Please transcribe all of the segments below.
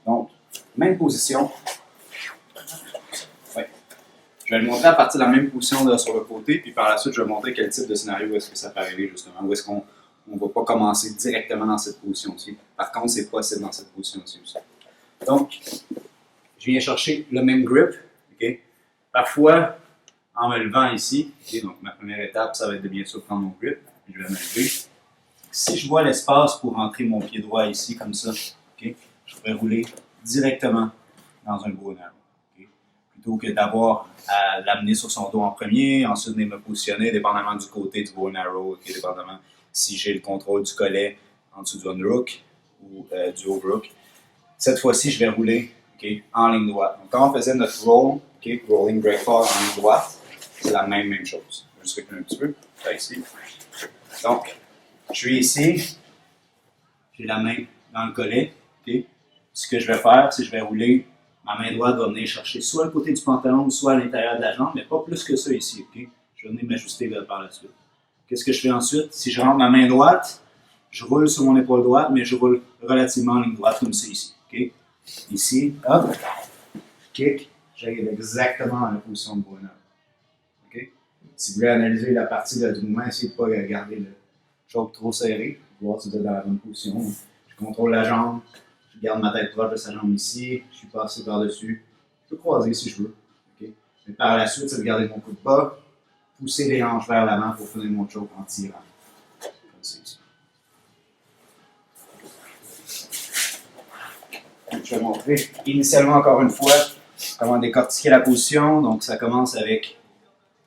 Donc, même position. Ouais. Je vais le montrer à partir de la même position là, sur le côté, puis par la suite, je vais montrer quel type de scénario est-ce que ça peut arriver, justement. Où est-ce qu'on ne va pas commencer directement dans cette position-ci. Par contre, c'est possible dans cette position-ci aussi. Donc, je viens chercher le même grip. Okay? Parfois, en me levant ici, okay, donc ma première étape, ça va être de bien sûr prendre mon grip. Je vais me lever. Si je vois l'espace pour rentrer mon pied droit ici, comme ça, okay, je pourrais rouler directement dans un bow and arrow. Okay? Plutôt que d'avoir à l'amener sur son dos en premier, ensuite venir me positionner dépendamment du côté du bow and arrow, okay, dépendamment si j'ai le contrôle du collet en dessous du underhook ou du overhook. Cette fois-ci, je vais rouler okay, en ligne droite. Donc, quand on faisait notre roll, okay, rolling breakfall en ligne droite, c'est la même chose. Je vais juste reculer un petit peu, là ici. Donc, je suis ici, j'ai la main dans le collet. Okay. Ce que je vais faire, c'est que je vais rouler, ma main droite va venir chercher soit le côté du pantalon, soit à l'intérieur de la jambe, mais pas plus que ça ici. Okay. Je vais venir m'ajuster par la suite. Qu'est-ce que je fais ensuite? Si je rentre ma main droite, je roule sur mon épaule droite, mais je roule relativement en ligne droite comme ça ici. Okay. Ici, hop, kick, j'arrive exactement dans la position de bonheur. Okay. Si vous voulez analyser la partie là, du mouvement, essayez de ne pas garder le choke trop serré, voir si vous êtes dans la bonne position. Je contrôle la jambe, je garde ma tête proche de sa jambe ici, je suis passé par-dessus. Je peux croiser si je veux. Okay. Mais par la suite, c'est de garder mon coup de bas, pousser les hanches vers l'avant pour finir mon choke en tirant. Comme ça ici. Je vais montrer initialement encore une fois comment décortiquer la position. Donc ça commence avec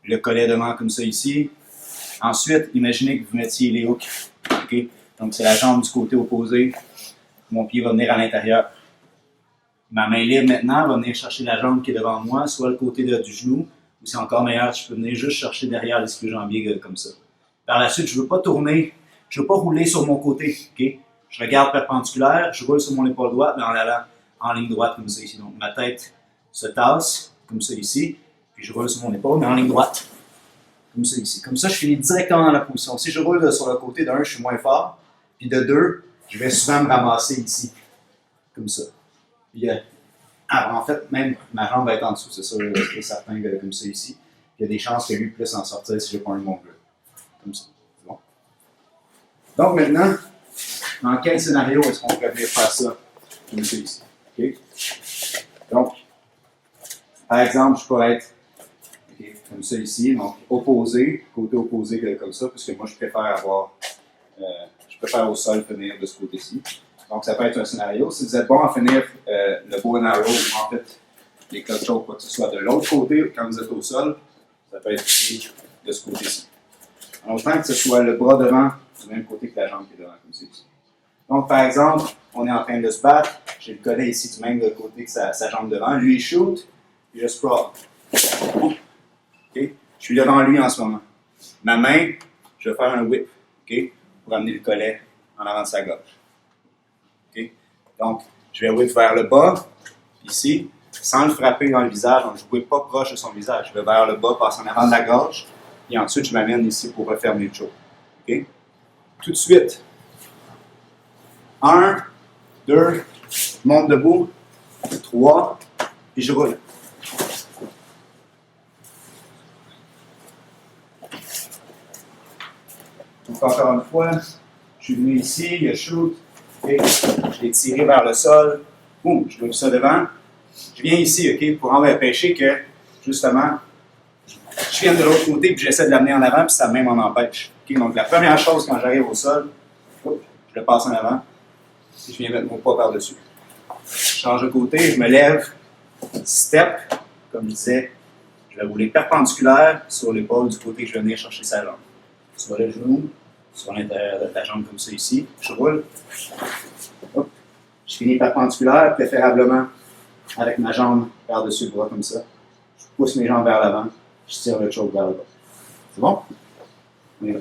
le collet devant comme ça ici. Ensuite, imaginez que vous mettiez les hooks. Okay? Donc c'est la jambe du côté opposé. Mon pied va venir à l'intérieur. Ma main libre maintenant va venir chercher la jambe qui est devant moi, soit le côté du genou, ou c'est encore meilleur, je peux venir juste chercher derrière l'ischio-jambier comme ça. Par la suite, je ne veux pas tourner, je ne veux pas rouler sur mon côté. Okay? Je regarde perpendiculaire, je roule sur mon épaule droite, mais en allant en ligne droite comme ça ici. Donc ma tête se tasse comme ça ici, puis je roule sur mon épaule, mais en ligne droite. Comme ça ici. Comme ça, je finis directement dans la position. Si je roule sur le côté d'un, je suis moins fort, puis de deux, je vais souvent me ramasser ici. Comme ça. Puis, en fait, même ma jambe va être en dessous, c'est sûr, c'est certain, comme ça ici. Il y a des chances que lui puisse en sortir si je prends un bon grip. Comme ça. C'est bon. Donc maintenant, dans quel scénario est-ce qu'on pourrait venir faire ça? Comme ça ici. Okay? Donc, par exemple, je pourrais être okay, comme ça ici, donc opposé, côté opposé comme ça, puisque moi je préfère au sol finir de ce côté-ci. Donc ça peut être un scénario. Si vous êtes bon à finir le bow and arrow, en fait, les clutch chokes, quoi que ce soit de l'autre côté, quand vous êtes au sol, ça peut être ici, de ce côté-ci. En autant que ce soit le bras devant du même côté que la jambe qui est devant, comme ça ici. Donc, par exemple, on est en train de se battre. J'ai le collet ici du même côté que sa jambe devant. Lui, il shoot, puis je sprawl. Okay? Je suis devant lui en ce moment. Ma main, je vais faire un whip okay? Pour amener le collet en avant de sa gorge. Okay? Donc, je vais whip vers le bas, ici, sans le frapper dans le visage. Donc, je ne whip pas proche de son visage. Je vais vers le bas, passe en avant de la gorge, et ensuite, je m'amène ici pour refermer le choke. Okay? Tout de suite. 1, 2, je monte debout, 3, puis je roule. Donc encore une fois, je suis venu ici, il y a shoot, okay. Je l'ai tiré vers le sol, boum, je roule ça devant. Je viens ici, ok, pour empêcher que, justement, je vienne de l'autre côté, puis j'essaie de l'amener en avant, puis ça même m'en empêche. Okay. Donc la première chose quand j'arrive au sol, je le passe en avant. Si je viens mettre mon pas par-dessus. Je change de côté, je me lève, step, comme je disais, je vais rouler perpendiculaire sur l'épaule du côté que je vais venir chercher sa jambe. Sur le genou, sur l'intérieur de la jambe comme ça ici, je roule. Hop. Je finis perpendiculaire, préférablement avec ma jambe par-dessus le bras comme ça. Je pousse mes jambes vers l'avant, je tire le choke vers le bas. C'est bon? On y va.